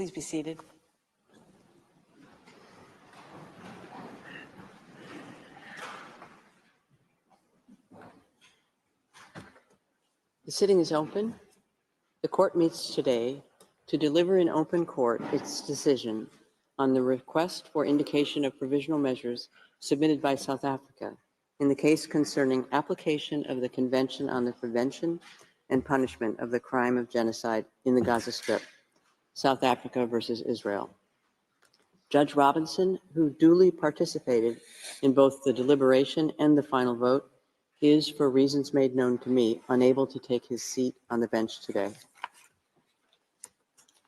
Please be seated. The sitting is open. The court meets today to deliver in open court its decision on the request for indication of provisional measures submitted by South Africa in the case concerning application of the Convention on the Prevention and Punishment of the Crime of Genocide in the Gaza Strip, South Africa versus Israel. Judge Robinson, who duly participated in both the deliberation and the final vote, is, for reasons made known to me, unable to take his seat on the bench today.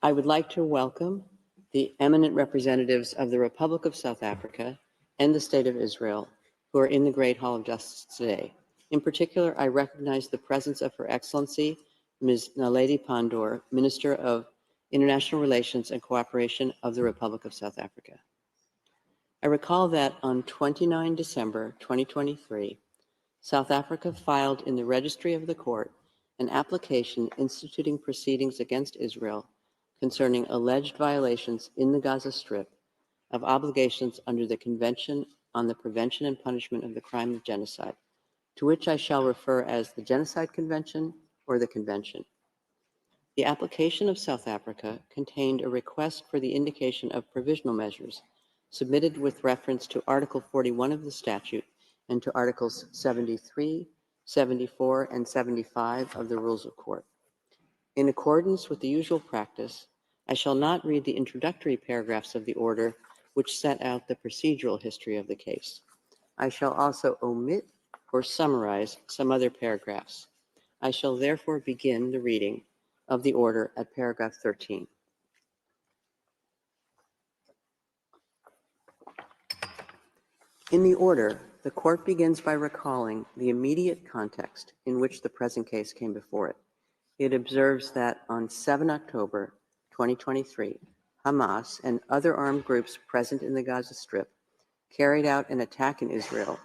I would like to welcome the eminent representatives of the Republic of South Africa and the State of Israel who are in the Great Hall of Justice today. In particular, I recognize the presence of Her Excellency, Ms. Naledi Pandor, Minister of International Relations and Cooperation of the Republic of South Africa. I recall that on 29 December 2023, South Africa filed in the registry of the court an application instituting proceedings against Israel concerning alleged violations in the Gaza Strip of obligations under the Convention on the Prevention and Punishment of the Crime of Genocide, to which I shall refer as the Genocide Convention or the Convention. The application of South Africa contained a request for the indication of provisional measures submitted with reference to Article 41 of the statute and to Articles 73, 74, and 75 of the Rules of Court. In accordance with the usual practice, I shall not read the introductory paragraphs of the order which set out the procedural history of the case. I shall also omit or summarize some other paragraphs. I shall therefore begin the reading of the order at paragraph 13. In the order, the court begins by recalling the immediate context in which the present case came before it. It observes that on 7 October 2023, Hamas and other armed groups present in the Gaza Strip carried out an attack in Israel,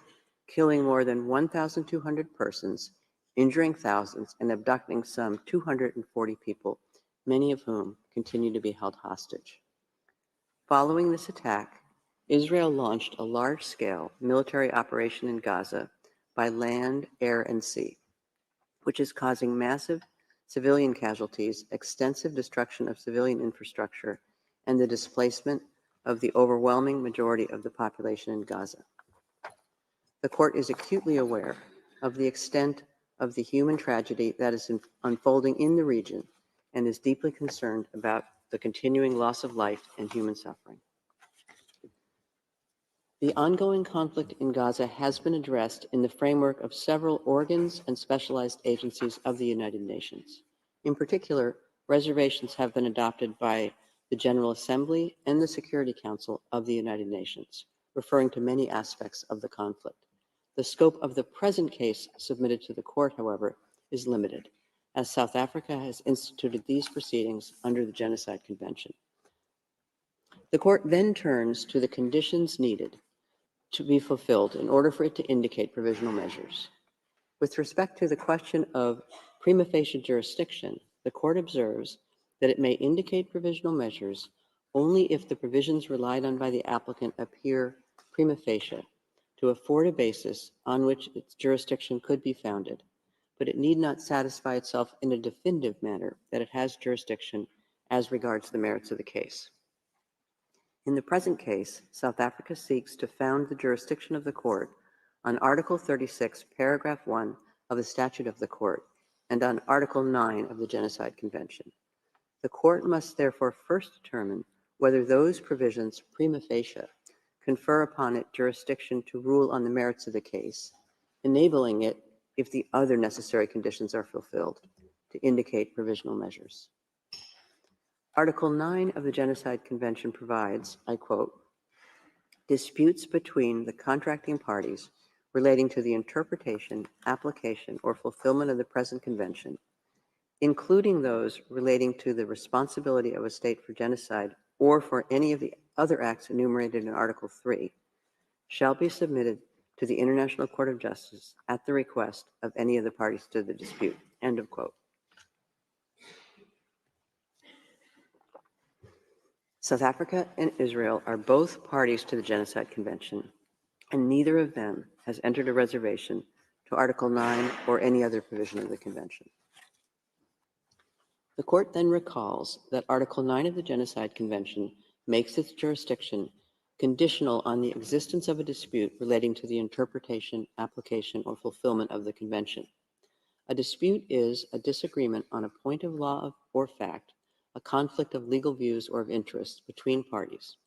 killing more than 1,200 persons, injuring thousands, and abducting some 240 people, many of whom continue to be held hostage. Following this attack, Israel launched a large-scale military operation in Gaza by land, air, and sea, which is causing massive civilian casualties, extensive destruction of civilian infrastructure, and the displacement of the overwhelming majority of the population in Gaza. The court is acutely aware of the extent of the human tragedy that is unfolding in the region and is deeply concerned about the continuing loss of life and human suffering. The ongoing conflict in Gaza has been addressed in the framework of several organs and specialized agencies of the United Nations. In particular, reservations have been adopted by the General Assembly and the Security Council of the United Nations, referring to many aspects of the conflict. The scope of the present case submitted to the court, however, is limited, as South Africa has instituted these proceedings under the Genocide Convention. The court then turns to the conditions needed to be fulfilled in order for it to indicate provisional measures. With respect to the question of prima facie jurisdiction, the court observes that it may indicate provisional measures only if the provisions relied on by the applicant appear prima facie to afford a basis on which its jurisdiction could be founded, but it need not satisfy itself in a definitive manner that it has jurisdiction as regards the merits of the case. In the present case, South Africa seeks to found the jurisdiction of the court on Article 36, Paragraph 1 of the Statute of the Court and on Article 9 of the Genocide Convention. The court must therefore first determine whether those provisions prima facie confer upon it jurisdiction to rule on the merits of the case, enabling it, if the other necessary conditions are fulfilled, to indicate provisional measures. Article 9 of the Genocide Convention provides, I quote, disputes between the contracting parties relating to the interpretation, application, or fulfillment of the present convention, including those relating to the responsibility of a state for genocide or for any of the other acts enumerated in Article 3, shall be submitted to the International Court of Justice at the request of any of the parties to the dispute, end of quote. South Africa and Israel are both parties to the Genocide Convention, and neither of them has entered a reservation to Article 9 or any other provision of the Convention. The court then recalls that Article 9 of the Genocide Convention makes its jurisdiction conditional on the existence of a dispute relating to the interpretation, application, or fulfillment of the Convention. A dispute is a disagreement on a point of law or fact, a conflict of legal views or of interest between parties.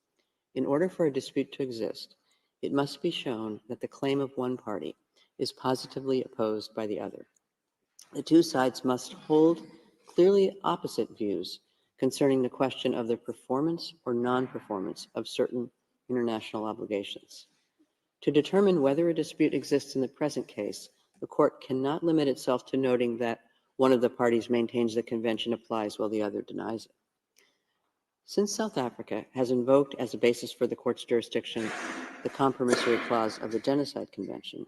In order for a dispute to exist, it must be shown that the claim of one party is positively opposed by the other. The two sides must hold clearly opposite views concerning the question of the performance or non-performance of certain international obligations. To determine whether a dispute exists in the present case, the court cannot limit itself to noting that one of the parties maintains the convention applies while the other denies it. Since South Africa has invoked as a basis for the court's jurisdiction the compromissory clause of the Genocide Convention,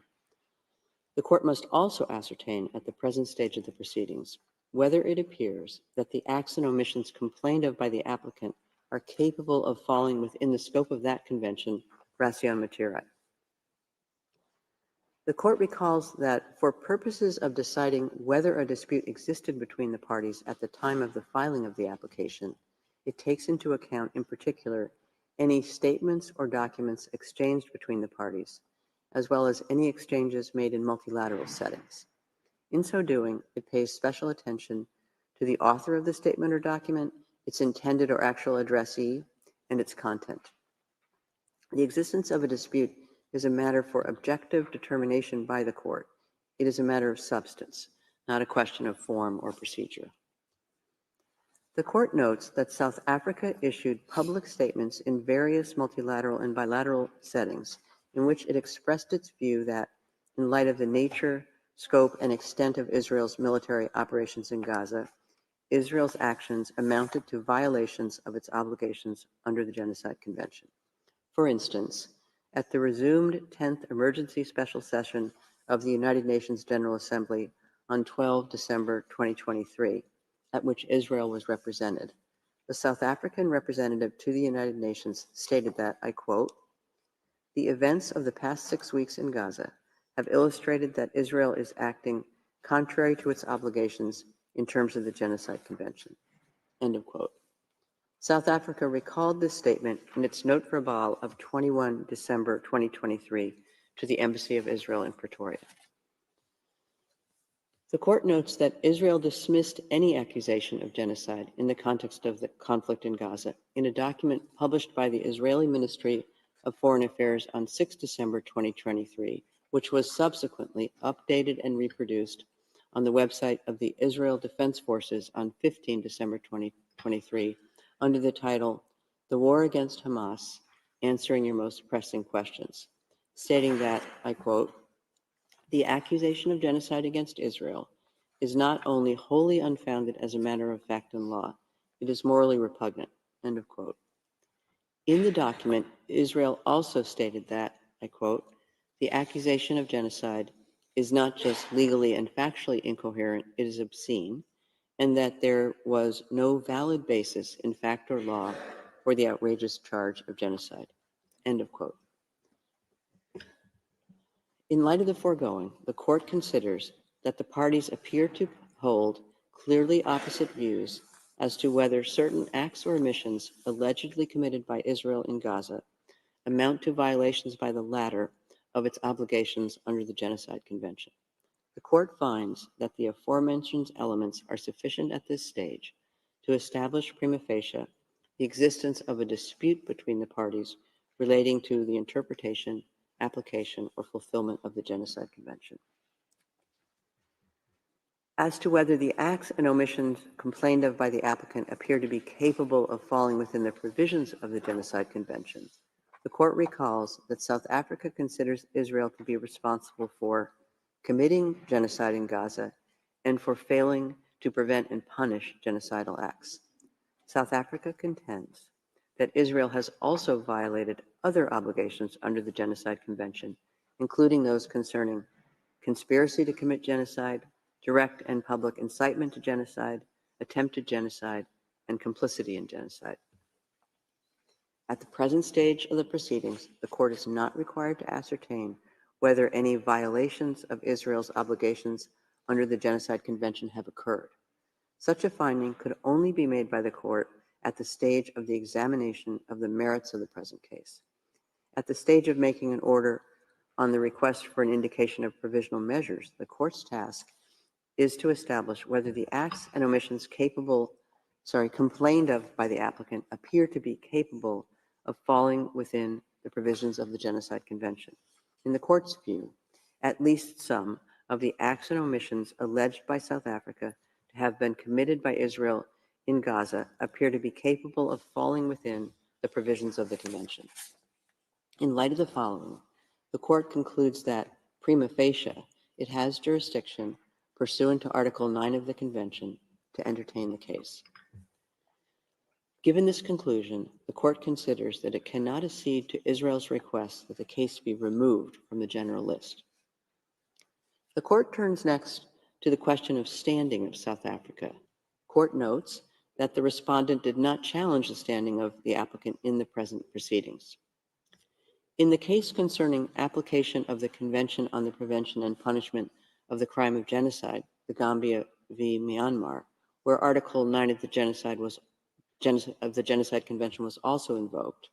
the court must also ascertain at the present stage of the proceedings whether it appears that the acts and omissions complained of by the applicant are capable of falling within the scope of that convention, ratio materiae. The court recalls that for purposes of deciding whether a dispute existed between the parties at the time of the filing of the application, it takes into account, in particular, any statements or documents exchanged between the parties, as well as any exchanges made in multilateral settings. In so doing, it pays special attention to the author of the statement or document, its intended or actual addressee, and its content. The existence of a dispute is a matter for objective determination by the court. It is a matter of substance, not a question of form or procedure. The court notes that South Africa issued public statements in various multilateral and bilateral settings in which it expressed its view that, in light of the nature, scope, and extent of Israel's military operations in Gaza, Israel's actions amounted to violations of its obligations under the Genocide Convention. For instance, at the resumed 10th Emergency Special Session of the United Nations General Assembly on 12 December 2023, at which Israel was represented, the South African representative to the United Nations stated that, I quote, "The events of the past 6 weeks in Gaza have illustrated that Israel is acting contrary to its obligations in terms of the Genocide Convention." End of quote. South Africa recalled this statement in its note verbal of 21 December 2023 to the Embassy of Israel in Pretoria. The court notes that Israel dismissed any accusation of genocide in the context of the conflict in Gaza in a document published by the Israeli Ministry of Foreign Affairs on 6 December 2023, which was subsequently updated and reproduced on the website of the Israel Defense Forces on 15 December 2023 under the title, "The War Against Hamas, Answering Your Most Pressing Questions," stating that, I quote, "The accusation of genocide against Israel is not only wholly unfounded as a matter of fact and law, it is morally repugnant," end of quote. In the document, Israel also stated that, I quote, "The accusation of genocide is not just legally and factually incoherent, it is obscene, and that there was no valid basis in fact or law for the outrageous charge of genocide," end of quote. In light of the foregoing, the court considers that the parties appear to hold clearly opposite views as to whether certain acts or omissions allegedly committed by Israel in Gaza amount to violations by the latter of its obligations under the Genocide Convention. The court finds that the aforementioned elements are sufficient at this stage to establish prima facie the existence of a dispute between the parties relating to the interpretation, application, or fulfillment of the Genocide Convention. As to whether the acts and omissions complained of by the applicant appear to be capable of falling within the provisions of the Genocide Convention, the court recalls that South Africa considers Israel to be responsible for committing genocide in Gaza and for failing to prevent and punish genocidal acts. South Africa contends that Israel has also violated other obligations under the Genocide Convention, including those concerning conspiracy to commit genocide, direct and public incitement to genocide, attempted genocide, and complicity in genocide. At the present stage of the proceedings, the court is not required to ascertain whether any violations of Israel's obligations under the Genocide Convention have occurred. Such a finding could only be made by the court at the stage of the examination of the merits of the present case. At the stage of making an order on the request for an indication of provisional measures, the court's task is to establish whether the acts and omissions complained of by the applicant appear to be capable of falling within the provisions of the Genocide Convention. In the court's view, at least some of the acts and omissions alleged by South Africa to have been committed by Israel in Gaza appear to be capable of falling within the provisions of the Convention. In light of the following, the court concludes that, prima facie, it has jurisdiction pursuant to Article 9 of the Convention to entertain the case. Given this conclusion, the court considers that it cannot accede to Israel's request that the case be removed from the general list. The court turns next to the question of standing of South Africa. Court notes that the respondent did not challenge the standing of the applicant in the present proceedings. In the case concerning application of the Convention on the Prevention and Punishment of the Crime of Genocide, the Gambia v. Myanmar, where Article 9 of the Genocide Convention was also invoked,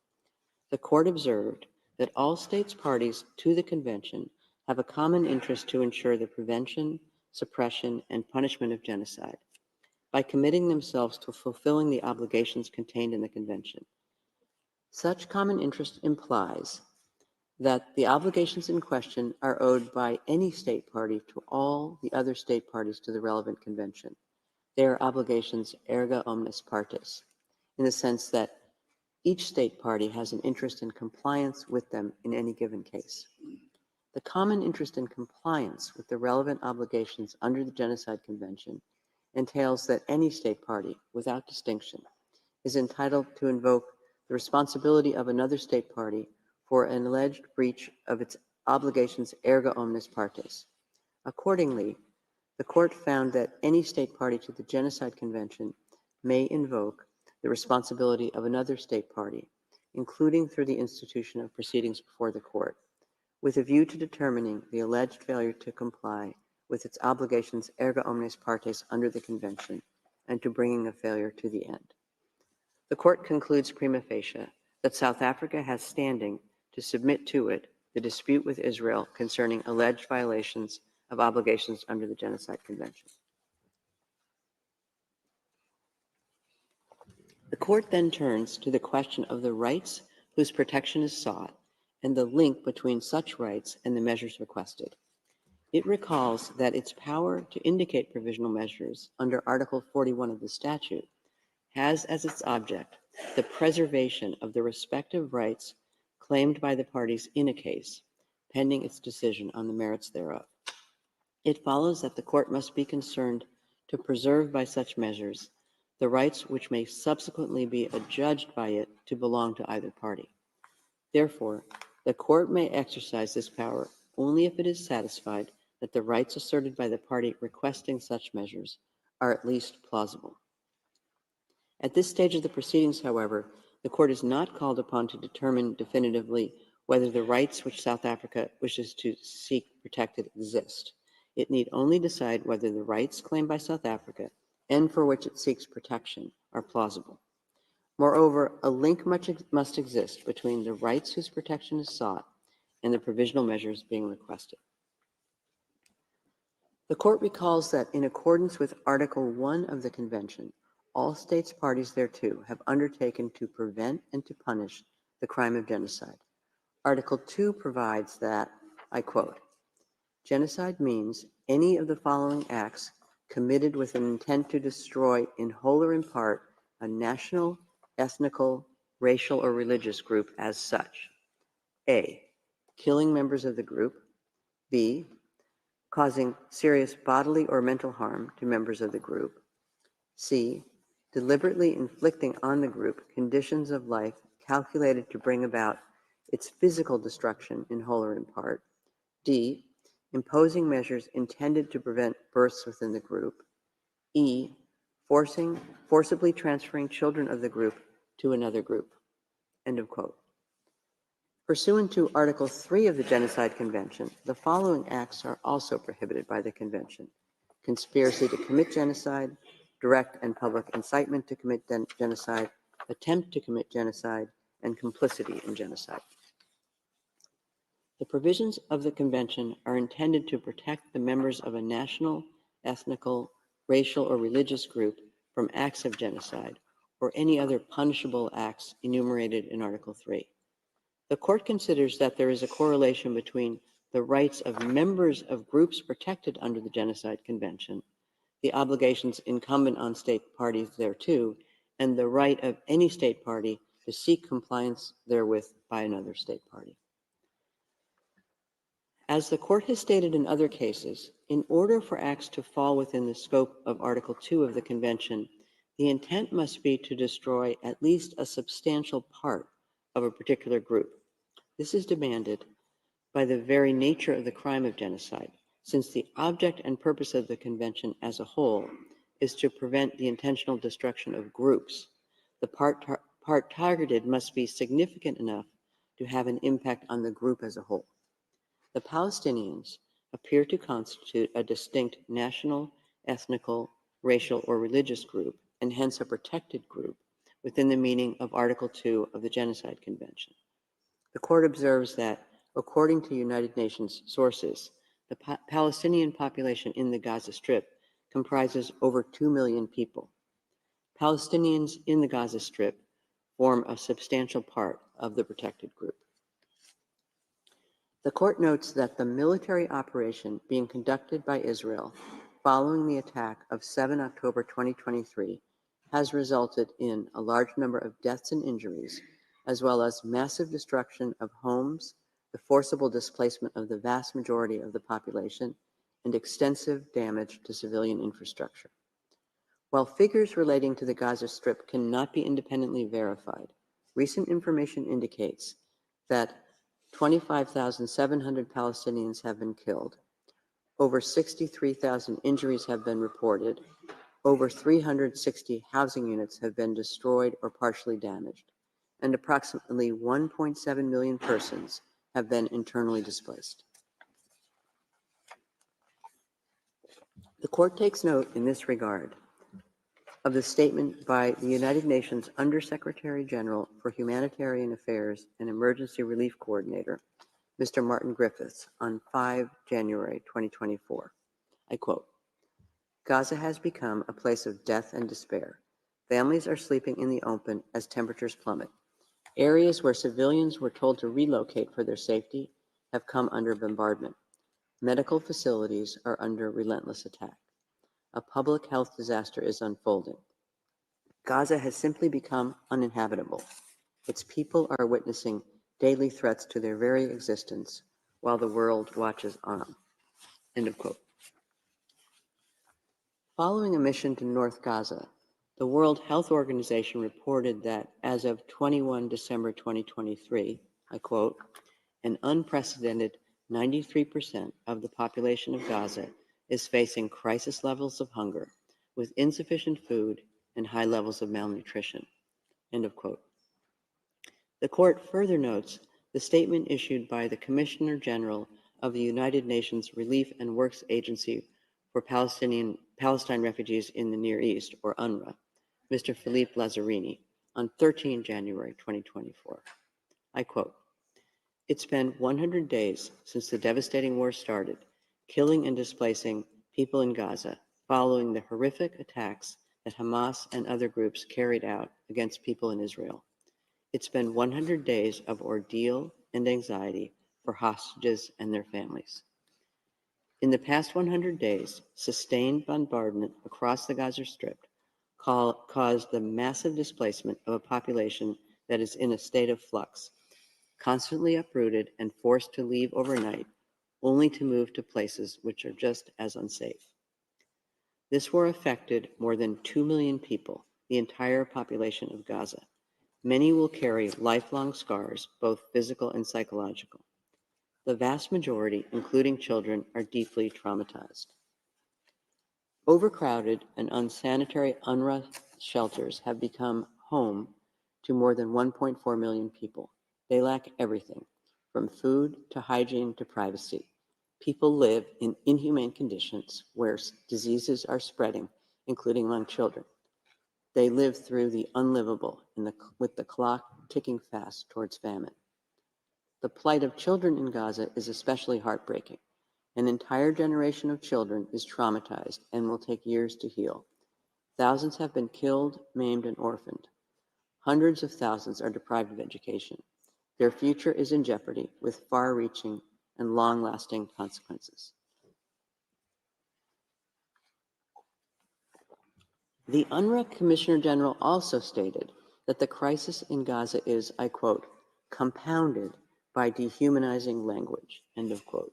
the court observed that all states parties to the convention have a common interest to ensure the prevention, suppression, and punishment of genocide by committing themselves to fulfilling the obligations contained in the convention. Such common interest implies that the obligations in question are owed by any state party to all the other state parties to the relevant convention. They are obligations erga omnes partes, in the sense that each state party has an interest in compliance with them in any given case. The common interest in compliance with the relevant obligations under the Genocide Convention entails that any state party, without distinction, is entitled to invoke the responsibility of another state party for an alleged breach of its obligations erga omnes partes. Accordingly, the court found that any state party to the Genocide Convention may invoke the responsibility of another state party, including through the institution of proceedings before the court, with a view to determining the alleged failure to comply with its obligations erga omnes partes under the convention and to bringing a failure to the end. The court concludes prima facie that South Africa has standing to submit to it the dispute with Israel concerning alleged violations of obligations under the Genocide Convention. The court then turns to the question of the rights whose protection is sought and the link between such rights and the measures requested. It recalls that its power to indicate provisional measures under Article 41 of the statute has as its object the preservation of the respective rights claimed by the parties in a case, pending its decision on the merits thereof. It follows that the court must be concerned to preserve by such measures the rights which may subsequently be adjudged by it to belong to either party. Therefore, the court may exercise this power only if it is satisfied that the rights asserted by the party requesting such measures are at least plausible. At this stage of the proceedings, however, the court is not called upon to determine definitively whether the rights which South Africa wishes to seek protected exist. It need only decide whether the rights claimed by South Africa and for which it seeks protection are plausible. Moreover, a link must exist between the rights whose protection is sought and the provisional measures being requested. The court recalls that in accordance with Article 1 of the Convention, all states parties thereto have undertaken to prevent and to punish the crime of genocide. Article 2 provides that, I quote, genocide means any of the following acts committed with an intent to destroy in whole or in part a national, ethnical, racial, or religious group as such. A, killing members of the group. B, causing serious bodily or mental harm to members of the group. C, deliberately inflicting on the group conditions of life calculated to bring about its physical destruction in whole or in part. D, imposing measures intended to prevent births within the group. E, forcibly transferring children of the group to another group. End of quote. Pursuant to Article 3 of the Genocide Convention, the following acts are also prohibited by the Convention: conspiracy to commit genocide, direct and public incitement to commit genocide, attempt to commit genocide, and complicity in genocide. The provisions of the Convention are intended to protect the members of a national, ethnical, racial, or religious group from acts of genocide or any other punishable acts enumerated in Article 3. The Court considers that there is a correlation between the rights of members of groups protected under the Genocide Convention, the obligations incumbent on state parties thereto, and the right of any state party to seek compliance therewith by another state party. As the Court has stated in other cases, in order for acts to fall within the scope of Article 2 of the Convention, the intent must be to destroy at least a substantial part of a particular group. This is demanded by the very nature of the crime of genocide, since the object and purpose of the Convention as a whole is to prevent the intentional destruction of groups. The part targeted must be significant enough to have an impact on the group as a whole. The Palestinians appear to constitute a distinct national, ethnical, racial, or religious group, and hence a protected group within the meaning of Article 2 of the Genocide Convention. The Court observes that, according to United Nations sources, the Palestinian population in the Gaza Strip comprises over 2 million people. Palestinians in the Gaza Strip form a substantial part of the protected group. The Court notes that the military operation being conducted by Israel following the attack of 7 October 2023 has resulted in a large number of deaths and injuries, as well as massive destruction of homes, the forcible displacement of the vast majority of the population, and extensive damage to civilian infrastructure. While figures relating to the Gaza Strip cannot be independently verified, recent information indicates that 25,700 Palestinians have been killed, over 63,000 injuries have been reported, over 360 housing units have been destroyed or partially damaged, and approximately 1.7 million persons have been internally displaced. The Court takes note in this regard of the statement by the United Nations Undersecretary General for Humanitarian Affairs and Emergency Relief Coordinator, Mr. Martin Griffiths, on 5 January 2024. I quote, "Gaza has become a place of death and despair. Families are sleeping in the open as temperatures plummet. Areas where civilians were told to relocate for their safety have come under bombardment. Medical facilities are under relentless attack. A public health disaster is unfolding. Gaza has simply become uninhabitable. Its people are witnessing daily threats to their very existence while the world watches on." End of quote. Following a mission to North Gaza, the World Health Organization reported that as of 21 December 2023, I quote, "An unprecedented 93% of the population of Gaza is facing crisis levels of hunger, with insufficient food and high levels of malnutrition." End of quote. The Court further notes the statement issued by the Commissioner General of the United Nations Relief and Works Agency for Palestine refugees in the Near East, or UNRWA, Mr. Philippe Lazzarini, on 13 January 2024. I quote, "It's been 100 days since the devastating war started, killing and displacing people in Gaza following the horrific attacks that Hamas and other groups carried out against people in Israel. It's been 100 days of ordeal and anxiety for hostages and their families. In the past 100 days, sustained bombardment across the Gaza Strip caused the massive displacement of a population that is in a state of flux, constantly uprooted and forced to leave overnight, only to move to places which are just as unsafe. This war affected more than 2 million people, the entire population of Gaza. Many will carry lifelong scars, both physical and psychological. The vast majority, including children, are deeply traumatized. Overcrowded and unsanitary UNRWA shelters have become home to more than 1.4 million people. They lack everything, from food to hygiene to privacy. People live in inhumane conditions where diseases are spreading, including among children. They live through the unlivable with the clock ticking fast towards famine. The plight of children in Gaza is especially heartbreaking. An entire generation of children is traumatized and will take years to heal. Thousands have been killed, maimed, and orphaned. Hundreds of thousands are deprived of education. Their future is in jeopardy with far-reaching and long-lasting consequences. The UNRWA Commissioner General also stated that the crisis in Gaza is, I quote, compounded by dehumanizing language, end of quote.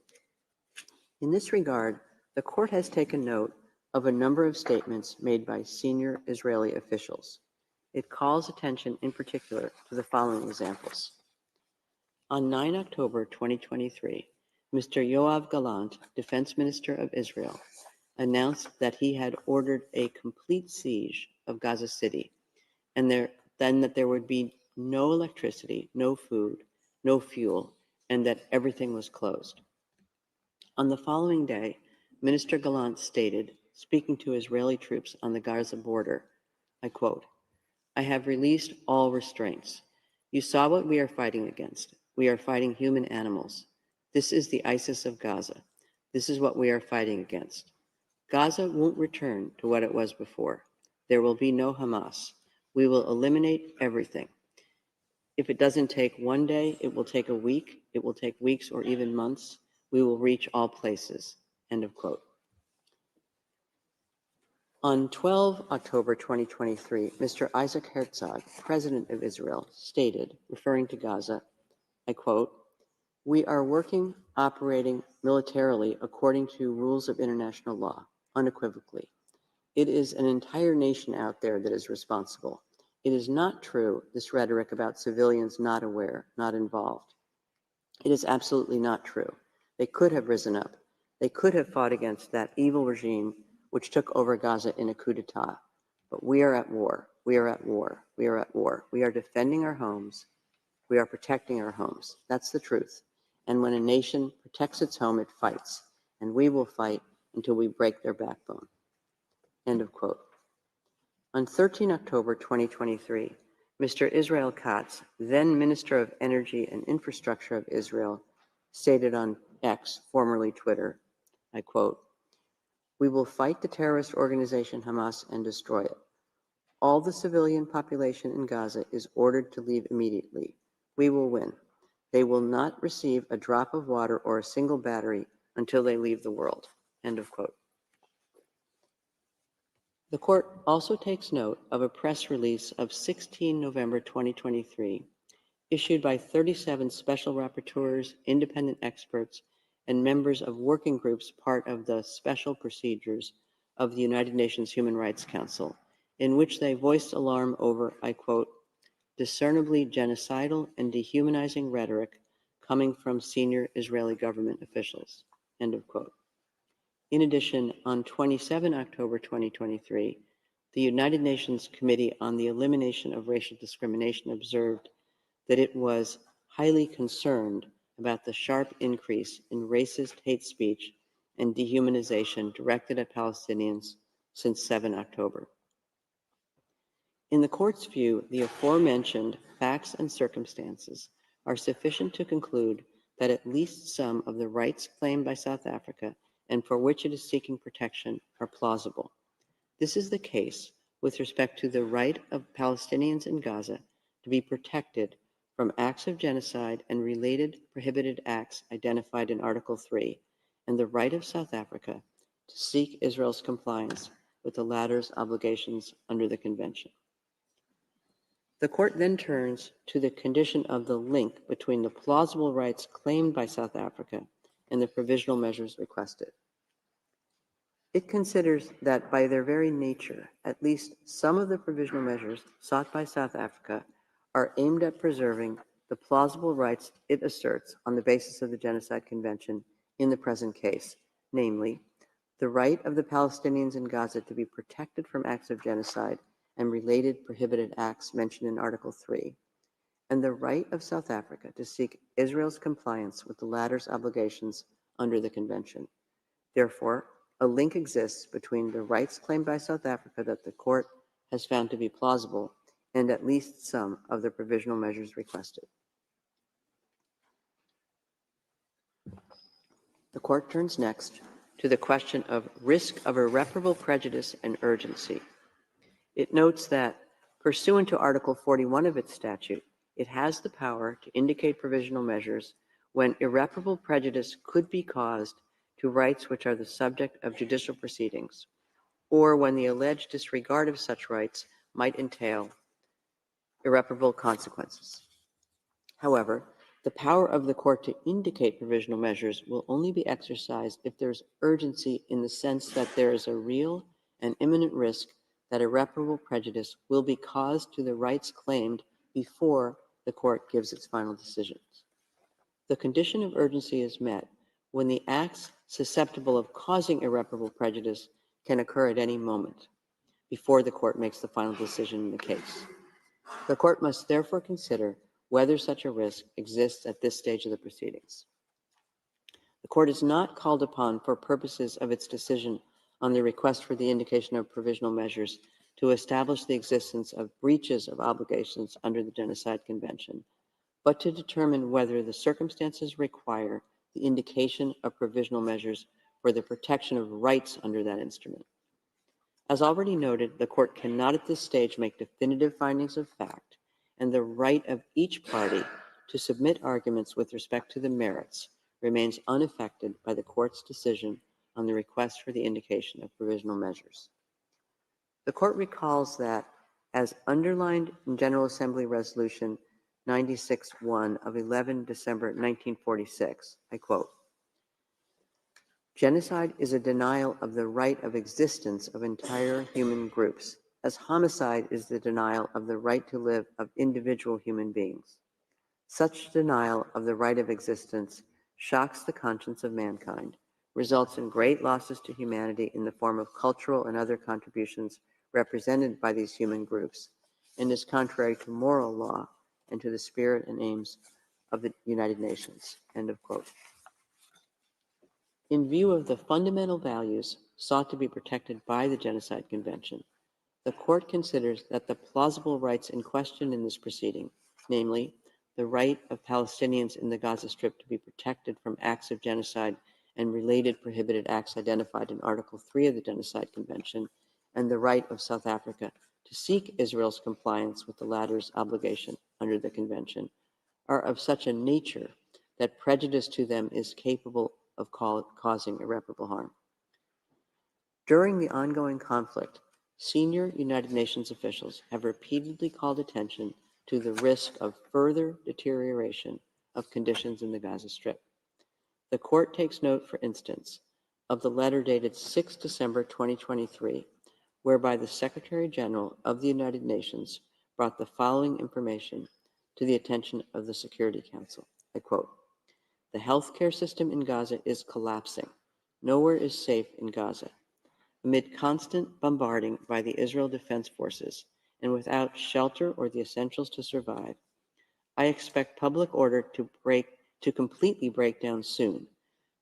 In this regard, the court has taken note of a number of statements made by senior Israeli officials. It calls attention in particular to the following examples. On 9 October 2023, Mr. Yoav Gallant, Defense Minister of Israel, announced that he had ordered a complete siege of Gaza City, and then that there would be no electricity, no food, no fuel, and that everything was closed. On the following day, Minister Gallant stated, speaking to Israeli troops on the Gaza border, I quote, I have released all restraints. You saw what we are fighting against. We are fighting human animals. This is the ISIS of Gaza. This is what we are fighting against. Gaza won't return to what it was before. There will be no Hamas. We will eliminate everything. If it doesn't take one day, it will take a week. It will take weeks or even months. We will reach all places. End of quote. On 12 October 2023, Mr. Isaac Herzog, President of Israel, stated, referring to Gaza, I quote, we are working, operating militarily according to rules of international law, unequivocally. It is an entire nation out there that is responsible. It is not true, this rhetoric about civilians not aware, not involved. It is absolutely not true. They could have risen up. They could have fought against that evil regime which took over Gaza in a coup d'etat. But we are at war. We are at war. We are at war. We are defending our homes. We are protecting our homes. That's the truth. And when a nation protects its home, it fights. And we will fight until we break their backbone. End of quote. On 13 October 2023, Mr. Israel Katz, then Minister of Energy and Infrastructure of Israel, stated on X, formerly Twitter, I quote, we will fight the terrorist organization Hamas and destroy it. All the civilian population in Gaza is ordered to leave immediately. We will win. They will not receive a drop of water or a single battery until they leave the world. End of quote. The court also takes note of a press release of 16 November 2023, issued by 37 special rapporteurs, independent experts, and members of working groups part of the special procedures of the United Nations Human Rights Council, in which they voiced alarm over, I quote, discernibly genocidal and dehumanizing rhetoric coming from senior Israeli government officials, end of quote. In addition, on 27 October 2023, the United Nations Committee on the Elimination of Racial Discrimination observed that it was highly concerned about the sharp increase in racist hate speech and dehumanization directed at Palestinians since 7 October. In the court's view, the aforementioned facts and circumstances are sufficient to conclude that at least some of the rights claimed by South Africa and for which it is seeking protection are plausible. This is the case with respect to the right of Palestinians in Gaza to be protected from acts of genocide and related prohibited acts identified in Article 3, and the right of South Africa to seek Israel's compliance with the latter's obligations under the Convention. The court then turns to the condition of the link between the plausible rights claimed by South Africa and the provisional measures requested. It considers that by their very nature, at least some of the provisional measures sought by South Africa are aimed at preserving the plausible rights it asserts on the basis of the Genocide Convention in the present case, namely, the right of the Palestinians in Gaza to be protected from acts of genocide and related prohibited acts mentioned in Article 3, and the right of South Africa to seek Israel's compliance with the latter's obligations under the Convention. Therefore, a link exists between the rights claimed by South Africa that the court has found to be plausible and at least some of the provisional measures requested. The court turns next to the question of risk of irreparable prejudice and urgency. It notes that, pursuant to Article 41 of its statute, it has the power to indicate provisional measures when irreparable prejudice could be caused to rights which are the subject of judicial proceedings, or when the alleged disregard of such rights might entail irreparable consequences. However, the power of the court to indicate provisional measures will only be exercised if there's urgency in the sense that there is a real and imminent risk that irreparable prejudice will be caused to the rights claimed before the court gives its final decisions. The condition of urgency is met when the acts susceptible of causing irreparable prejudice can occur at any moment before the court makes the final decision in the case. The court must therefore consider whether such a risk exists at this stage of the proceedings. The court is not called upon for purposes of its decision on the request for the indication of provisional measures to establish the existence of breaches of obligations under the Genocide Convention, but to determine whether the circumstances require the indication of provisional measures for the protection of rights under that instrument. As already noted, the court cannot at this stage make definitive findings of fact, and the right of each party to submit arguments with respect to the merits remains unaffected by the court's decision on the request for the indication of provisional measures. The court recalls that, as underlined in General Assembly Resolution 96-1 of 11 December 1946, I quote, "Genocide is a denial of the right of existence of entire human groups, as homicide is the denial of the right to live of individual human beings. Such denial of the right of existence shocks the conscience of mankind, results in great losses to humanity in the form of cultural and other contributions represented by these human groups, and is contrary to moral law and to the spirit and aims of the United Nations." End of quote. In view of the fundamental values sought to be protected by the Genocide Convention, the court considers that the plausible rights in question in this proceeding, namely, the right of Palestinians in the Gaza Strip to be protected from acts of genocide and related prohibited acts identified in Article 3 of the Genocide Convention, and the right of South Africa to seek Israel's compliance with the latter's obligation under the Convention, are of such a nature that prejudice to them is capable of causing irreparable harm. During the ongoing conflict, senior United Nations officials have repeatedly called attention to the risk of further deterioration of conditions in the Gaza Strip. The court takes note, for instance, of the letter dated 6 December 2023, whereby the Secretary General of the United Nations brought the following information to the attention of the Security Council. I quote, "The healthcare system in Gaza is collapsing. Nowhere is safe in Gaza. Amid constant bombarding by the Israel Defense Forces and without shelter or the essentials to survive, I expect public order to completely break down soon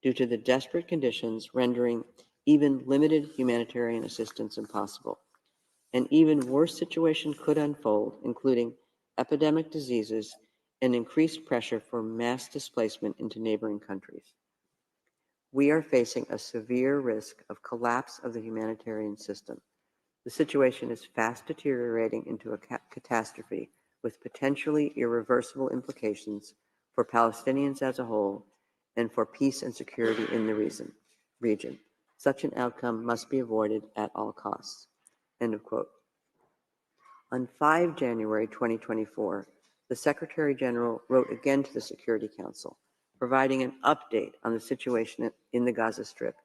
due to the desperate conditions rendering even limited humanitarian assistance impossible. An even worse situation could unfold, including epidemic diseases and increased pressure for mass displacement into neighboring countries. We are facing a severe risk of collapse of the humanitarian system. The situation is fast deteriorating into a catastrophe with potentially irreversible implications for Palestinians as a whole and for peace and security in the region. Such an outcome must be avoided at all costs." End of quote. On 5 January 2024, the Secretary General wrote again to the Security Council, providing an update on the situation in the Gaza Strip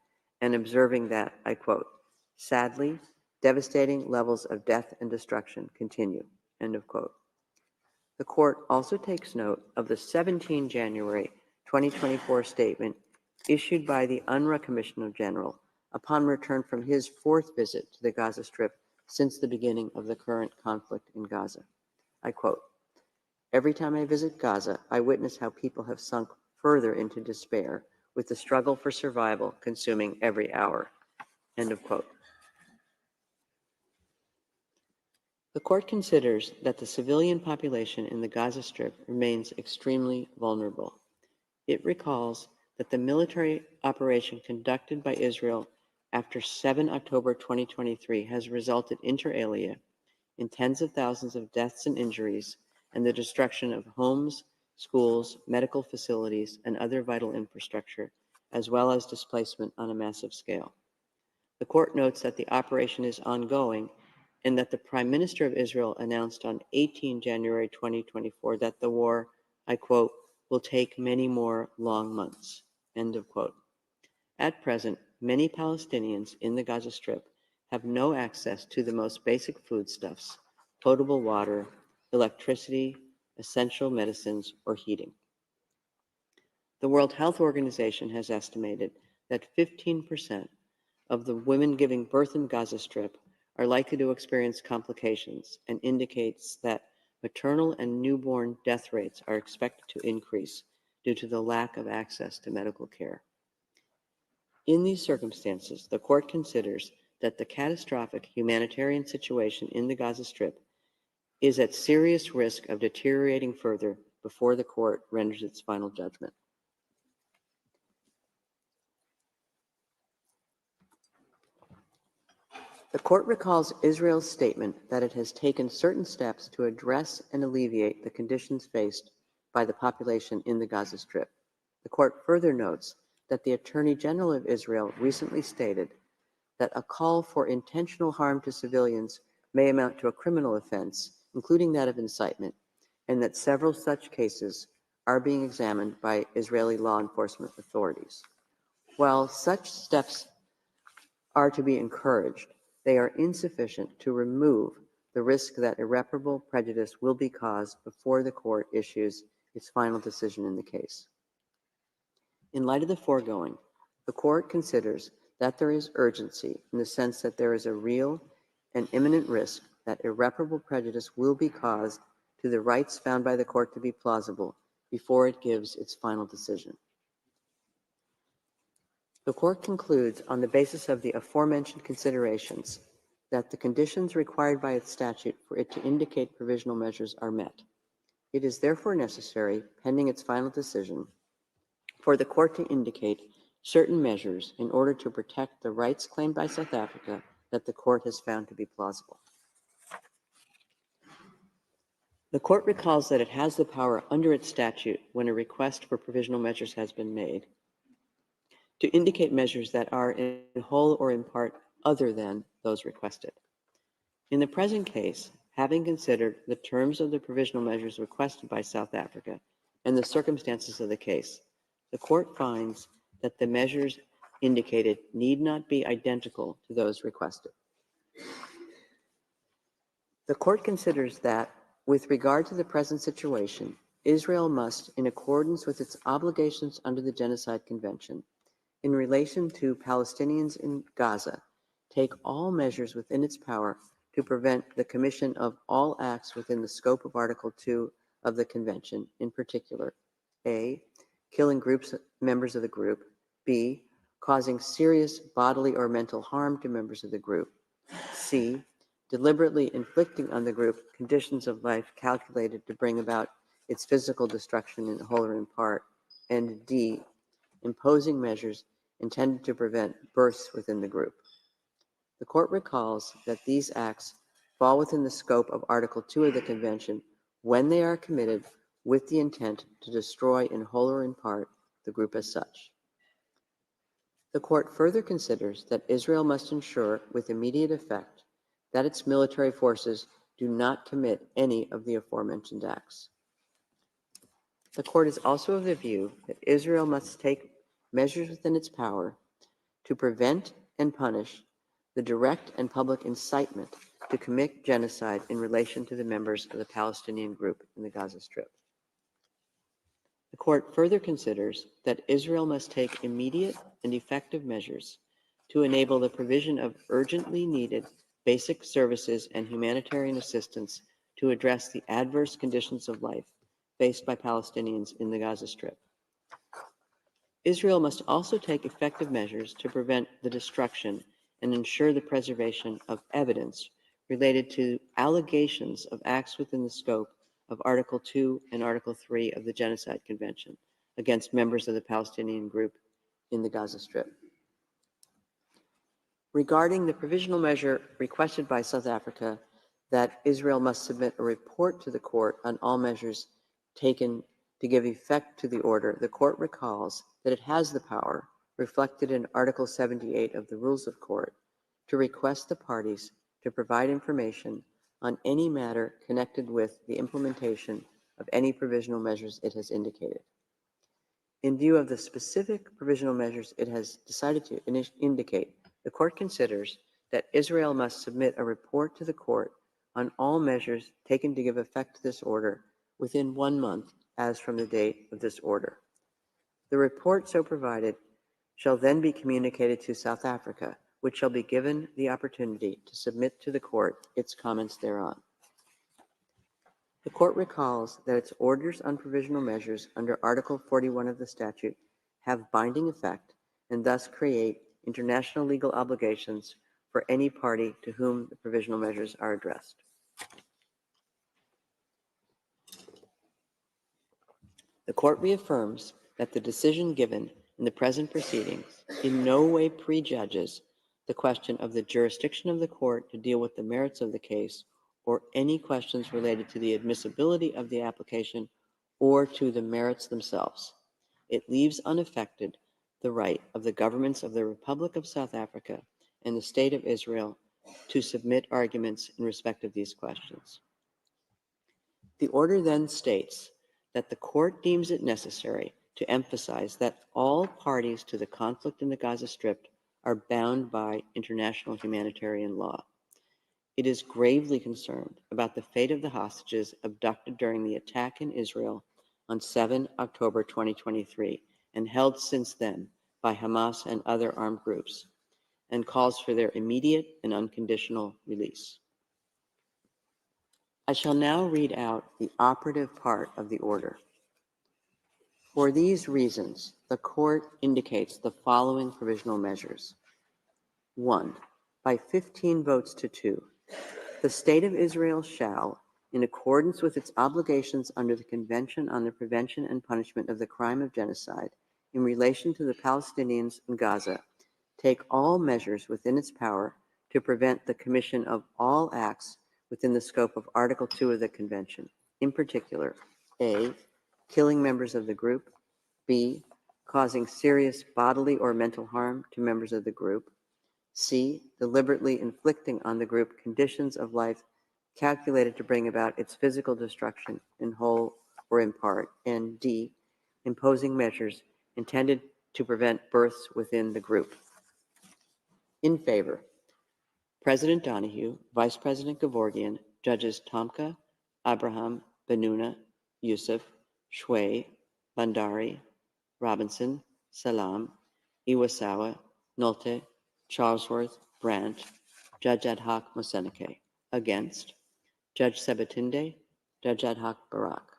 and observing that, I quote, "Sadly, devastating levels of death and destruction continue." End of quote. The court also takes note of the 17 January 2024 statement issued by the UNRWA Commissioner General upon return from his fourth visit to the Gaza Strip since the beginning of the current conflict in Gaza. I quote, "Every time I visit Gaza, I witness how people have sunk further into despair, with the struggle for survival consuming every hour." End of quote. The court considers that the civilian population in the Gaza Strip remains extremely vulnerable. It recalls that the military operation conducted by Israel after 7 October 2023 has resulted inter alia in tens of thousands of deaths and injuries and the destruction of homes, schools, medical facilities, and other vital infrastructure, as well as displacement on a massive scale. The court notes that the operation is ongoing and that the Prime Minister of Israel announced on 18 January 2024 that the war, I quote, "will take many more long months," end of quote. At present, many Palestinians in the Gaza Strip have no access to the most basic foodstuffs, potable water, electricity, essential medicines, or heating. The World Health Organization has estimated that 15% of the women giving birth in Gaza Strip are likely to experience complications and indicates that maternal and newborn death rates are expected to increase due to the lack of access to medical care. In these circumstances, the court considers that the catastrophic humanitarian situation in the Gaza Strip is at serious risk of deteriorating further before the court renders its final judgment. The court recalls Israel's statement that it has taken certain steps to address and alleviate the conditions faced by the population in the Gaza Strip. The court further notes that the Attorney General of Israel recently stated that a call for intentional harm to civilians may amount to a criminal offense, including that of incitement, and that several such cases are being examined by Israeli law enforcement authorities. While such steps are to be encouraged, they are insufficient to remove the risk that irreparable prejudice will be caused before the court issues its final decision in the case. In light of the foregoing, the court considers that there is urgency in the sense that there is a real and imminent risk that irreparable prejudice will be caused to the rights found by the court to be plausible before it gives its final decision. The court concludes on the basis of the aforementioned considerations that the conditions required by its statute for it to indicate provisional measures are met. It is therefore necessary, pending its final decision, for the court to indicate certain measures in order to protect the rights claimed by South Africa that the court has found to be plausible. The court recalls that it has the power under its statute, when a request for provisional measures has been made, to indicate measures that are in whole or in part other than those requested. In the present case, having considered the terms of the provisional measures requested by South Africa and the circumstances of the case, the court finds that the measures indicated need not be identical to those requested. The court considers that, with regard to the present situation, Israel must, in accordance with its obligations under the Genocide Convention, in relation to Palestinians in Gaza, take all measures within its power to prevent the commission of all acts within the scope of Article 2 of the Convention, in particular, A, killing members of the group, B, causing serious bodily or mental harm to members of the group, C, deliberately inflicting on the group conditions of life calculated to bring about its physical destruction in whole or in part, and D, imposing measures intended to prevent births within the group. The court recalls that these acts fall within the scope of Article 2 of the Convention when they are committed with the intent to destroy in whole or in part the group as such. The court further considers that Israel must ensure with immediate effect that its military forces do not commit any of the aforementioned acts. The court is also of the view that Israel must take measures within its power to prevent and punish the direct and public incitement to commit genocide in relation to the members of the Palestinian group in the Gaza Strip. The court further considers that Israel must take immediate and effective measures to enable the provision of urgently needed basic services and humanitarian assistance to address the adverse conditions of life faced by Palestinians in the Gaza Strip. Israel must also take effective measures to prevent the destruction and ensure the preservation of evidence related to allegations of acts within the scope of Article 2 and Article 3 of the Genocide Convention against members of the Palestinian group in the Gaza Strip. Regarding the provisional measure requested by South Africa that Israel must submit a report to the court on all measures taken to give effect to the order, the court recalls that it has the power, reflected in Article 78 of the Rules of Court, to request the parties to provide information on any matter connected with the implementation of any provisional measures it has indicated. In view of the specific provisional measures it has decided to indicate, the court considers that Israel must submit a report to the court on all measures taken to give effect to this order within 1 month as from the date of this order. The report so provided shall then be communicated to South Africa, which shall be given the opportunity to submit to the court its comments thereon. The court recalls that its orders on provisional measures under Article 41 of the statute have binding effect and thus create international legal obligations for any party to whom the provisional measures are addressed. The court reaffirms that the decision given in the present proceedings in no way prejudges the question of the jurisdiction of the court to deal with the merits of the case or any questions related to the admissibility of the application or to the merits themselves. It leaves unaffected the right of the governments of the Republic of South Africa and the State of Israel to submit arguments in respect of these questions. The order then states that the court deems it necessary to emphasize that all parties to the conflict in the Gaza Strip are bound by international humanitarian law. It is gravely concerned about the fate of the hostages abducted during the attack in Israel on 7 October 2023 and held since then by Hamas and other armed groups, and calls for their immediate and unconditional release. I shall now read out the operative part of the order. For these reasons, the court indicates the following provisional measures. 1. By 15 votes to 2, the State of Israel shall, in accordance with its obligations under the Convention on the Prevention and Punishment of the Crime of Genocide in relation to the Palestinians in Gaza, take all measures within its power to prevent the commission of all acts within the scope of Article 2 of the Convention, in particular, A, killing members of the group, B, causing serious bodily or mental harm to members of the group, C, deliberately inflicting on the group conditions of life calculated to bring about its physical destruction in whole or in part, and D, imposing measures intended to prevent births within the group. In favor, President Donahue, Vice President Gevorgian, Judges Tomka, Abraham, Benuna, Yusuf, Shway, Bandari, Robinson, Salam, Iwasawa, Nolte, Charlesworth, Brandt, Judge Ad hoc Moseneke. Against, Judge Sebatinde, Judge Ad hoc Barak.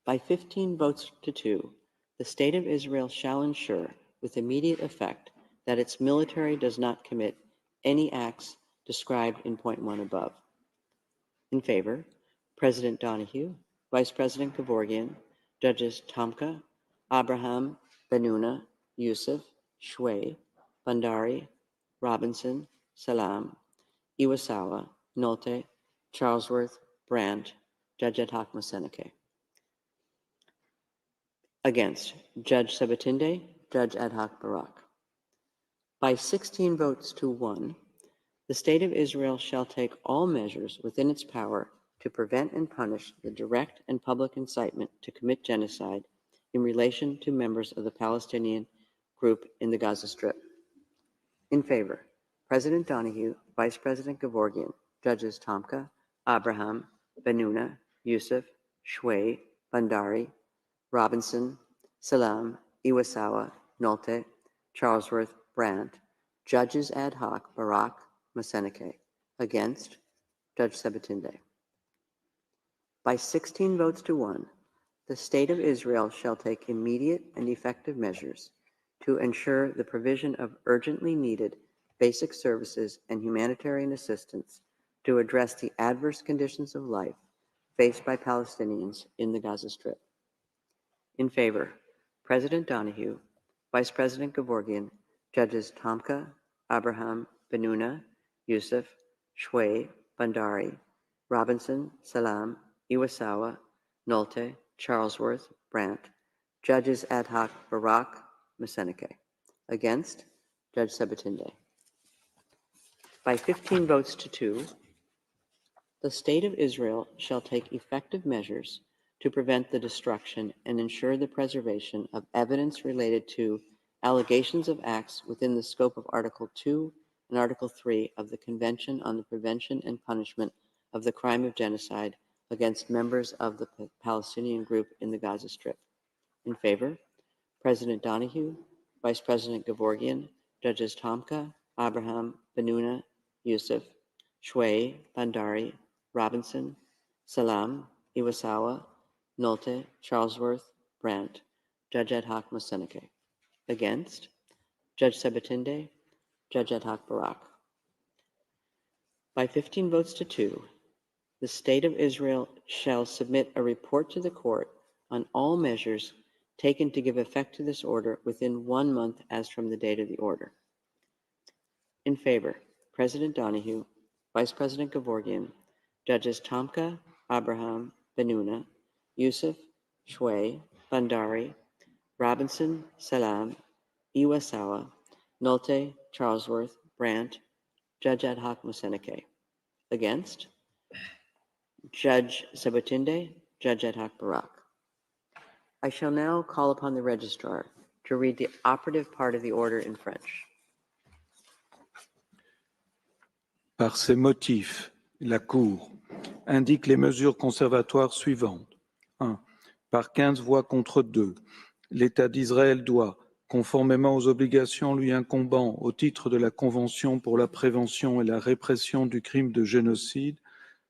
By 15 votes to 2, the State of Israel shall ensure, with immediate effect, that its military does not commit any acts described in point 1 above. In favor, President Donahue, Vice President Gevorgian, Judges Tomka, Abraham, Benuna, Yusuf, Shway, Bandari, Robinson, Salam, Iwasawa, Nolte, Charlesworth, Brandt, Judge Ad hoc Moseneke. Against, Judge Sebatinde, Judge Ad hoc Barak. By 16 votes to 1, the State of Israel shall take all measures within its power to prevent and punish the direct and public incitement to commit genocide in relation to members of the Palestinian group in the Gaza Strip. In favor, President Donahue, Vice President Gevorgian, Judges Tomka, Abraham, Benuna, Yusuf, Shway, Bandari, Robinson, Salam, Iwasawa, Nolte, Charlesworth, Brandt, Judges Ad hoc Barak, Moseneke. Against, Judge Sabatinde. By 16 votes to 1, the State of Israel shall take immediate and effective measures to ensure the provision of urgently needed basic services and humanitarian assistance to address the adverse conditions of life faced by Palestinians in the Gaza Strip. In favor, President Donahue, Vice President Gevorgian, Judges Tomka, Abraham, Benuna, Youssef, Shway, Bandari, Robinson, Salam, Iwasawa, Nolte, Charlesworth, Brandt, Judges ad hoc Barak, Moseneke. Against, Judge Sabatinde. By 15 votes to 2, the State of Israel shall take effective measures to prevent the destruction and ensure the preservation of evidence related to allegations of acts within the scope of Article 2 and Article 3 of the Convention on the Prevention and Punishment of the Crime of Genocide against members of the Palestinian group in the Gaza Strip. In favor, President Donahue, Vice President Gevorgian, Judges Tomka, Abraham, Benuna, Youssef, Shway, Bandari, Robinson, Salam, Iwasawa, Nolte, Charlesworth, Brandt, Judge ad hoc Moseneke. Against, Judge Sabatinde, Judge ad hoc Barak. By 15 votes to 2, the State of Israel shall submit a report to the court on all measures taken to give effect to this order within 1 month as from the date of the order. In favor, President Donahue, Vice President Gevorgian, Judges Tomka, Abraham, Benuna, Youssef, Shway, Bandari, Robinson, Salam, Iwasawa, Nolte, Charlesworth, Brandt, Judge ad hoc Moseneke. Against, Judge Sabatinde, Judge ad hoc Barak. I shall now call upon the registrar to read the operative part of the order in French. Par ces motifs, la Cour indique les mesures conservatoires suivantes. 1. Par 15 voix contre 2, l'État d'Israël doit, conformément aux obligations lui incombant au titre de la Convention pour la prévention et la répression du crime de génocide,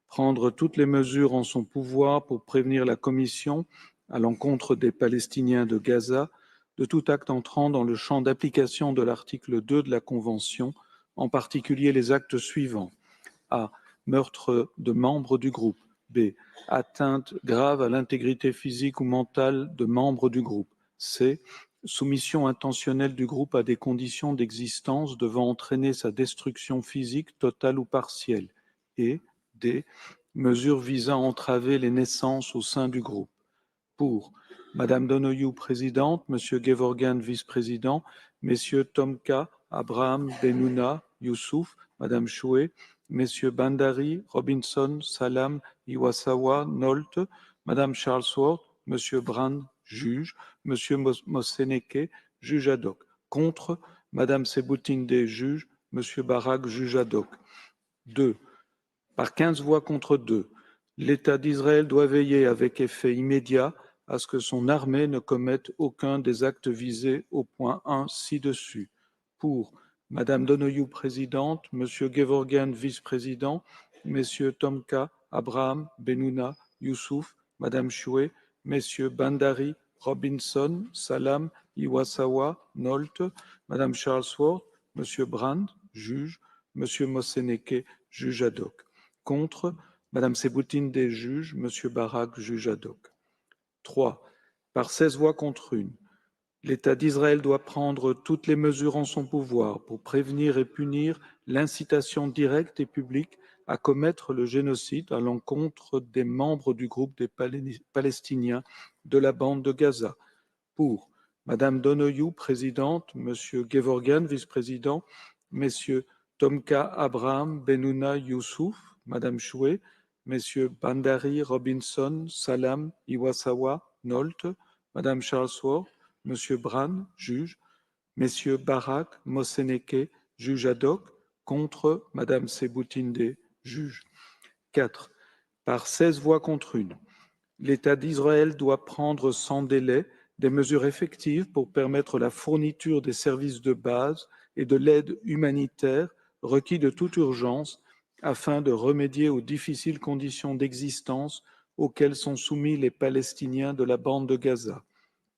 prendre toutes les mesures en son pouvoir pour prévenir la Commission, à l'encontre des Palestiniens de Gaza, de tout acte entrant dans le champ d'application de l'article 2 de la Convention, en particulier les actes suivants. A. Meurtre de membres du groupe. B. Atteinte grave à l'intégrité physique ou mentale de membres du groupe. C. Soumission intentionnelle du groupe à des conditions d'existence devant entraîner sa destruction physique totale ou partielle. Et D. Mesures visant à entraver les naissances au sein du groupe. Pour Madame Donoghue, présidente, Monsieur Gevorgian, vice-président, Messieurs Tomka, Abraham, Benuna, Youssouf, Madame Choué, Messieurs Bandari, Robinson, Salam, Iwasawa, Nolte, Madame Charlesworth, Monsieur Brand, juge, Monsieur Moseneke, juge ad hoc. Contre, Madame Sebutinde, juge, Monsieur Barak, juge ad hoc. 2. Par 15 voix contre 2, l'État d'Israël doit veiller avec effet immédiat à ce que son armée ne commette aucun des actes visés au point 1 ci-dessus. Pour Madame Donoghue, présidente, Monsieur Gevorgian, vice-président, Messieurs Tomka, Abraham, Benuna, Youssouf, Madame Choué, Messieurs Bandari, Robinson, Salam, Iwasawa, Nolte, Madame Charlesworth, Monsieur Brand, juge, Monsieur Moseneke, juge ad hoc. Contre, Madame Sebutinde, juge, Monsieur Barak, juge ad hoc. 3. Par 16 voix contre 1, l'État d'Israël doit prendre toutes les mesures en son pouvoir pour prévenir et punir l'incitation directe et publique à commettre le génocide à l'encontre des membres du groupe des Palestiniens de la bande de Gaza. Pour Madame Donoghue, présidente, Monsieur Gevorgian, vice-président, Messieurs Tomka, Abraham, Benuna, Youssouf, Madame Choué, Messieurs Bandari, Robinson, Salam, Iwasawa, Nolte, Madame Charlesworth, Monsieur Brand, juge, Messieurs Barak, Moseneke, juge ad hoc, contre Madame Sebutinde, juge. 4. Par 16 voix contre 1, l'État d'Israël doit prendre sans délai des mesures effectives pour permettre la fourniture des services de base et de l'aide humanitaire requis de toute urgence afin de remédier aux difficiles conditions d'existence auxquelles sont soumis les Palestiniens de la bande de Gaza.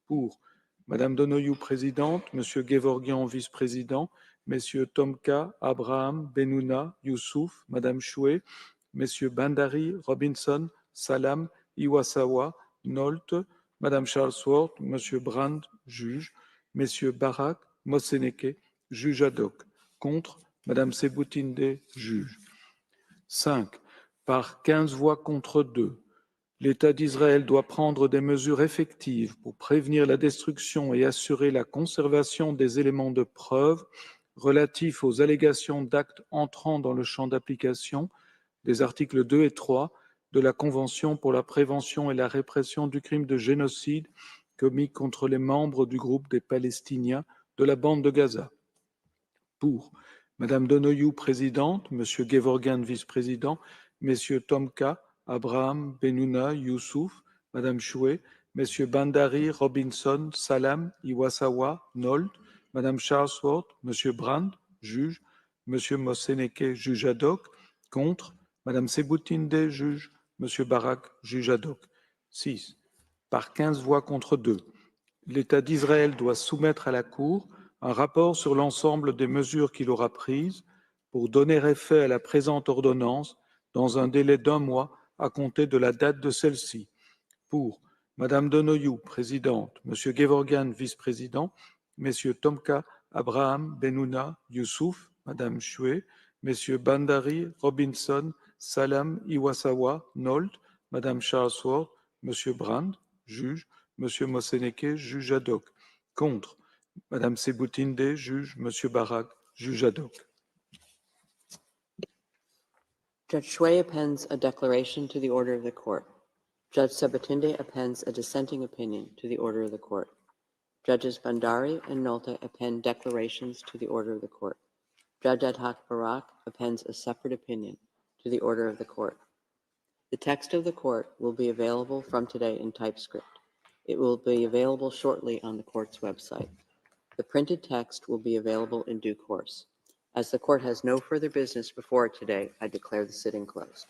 Pour Madame Donoyou, présidente, Monsieur Gevorgyan, vice-président, Messieurs Tomka, Abraham, Benouna, Youssouf, Madame Choué, Messieurs Bandari, Robinson, Salam, Iwasawa, Nolte, Madame Charlesworth, Monsieur Brand, juge, Messieurs Barak, Moseneke, juge ad hoc. Contre, Madame Sebutinde, juge. 5. Par 15 voix contre 2, l'État d'Israël doit prendre des mesures effectives pour prévenir la destruction et assurer la conservation des éléments de preuve relatifs aux allégations d'actes entrant dans le champ d'application des articles 2 et 3 de la Convention pour la prévention et la répression du crime de génocide commis contre les membres du groupe des Palestiniens de la bande de Gaza. Pour Madame Donoyou, présidente, Monsieur Gevorgyan, vice-président, Messieurs Tomka, Abraham, Benouna, Youssouf, Madame Choué, Messieurs Bandari, Robinson, Salam, Iwasawa, Nolt, Madame Charlesworth, Monsieur Brand, juge, Monsieur Moseneke, juge ad hoc, contre, Madame Sebutinde, juge, Monsieur Barak, juge ad hoc. 6. Par 15 voix contre 2, l'État d'Israël doit soumettre à la Cour un rapport sur l'ensemble des mesures qu'il aura prises pour donner effet à la présente ordonnance dans un délai d'1 mois à compter de la date de celle-ci. Pour Madame Donoyou, présidente, Monsieur Gevorgyan, vice-président, Messieurs Tomka, Abraham, Benouna, Youssouf, Madame Choué, Messieurs Bandari, Robinson, Salam, Iwasawa, Nolt, Madame Charlesworth, Monsieur Brand, juge, Monsieur Moseneke, juge ad hoc. Contre, Madame Sebutinde, juge, Monsieur Barak, juge ad hoc. Judge Shui appends a declaration to the order of the court. Judge Sabatinde appends a dissenting opinion to the order of the court. Judges Bandari and Nolte append declarations to the order of the court. Judge Ad hoc Barak appends a separate opinion to the order of the court. The text of the court will be available from today in typescript. It will be available shortly on the court's website. The printed text will be available in due course. As the court has no further business before it today, I declare the sitting closed.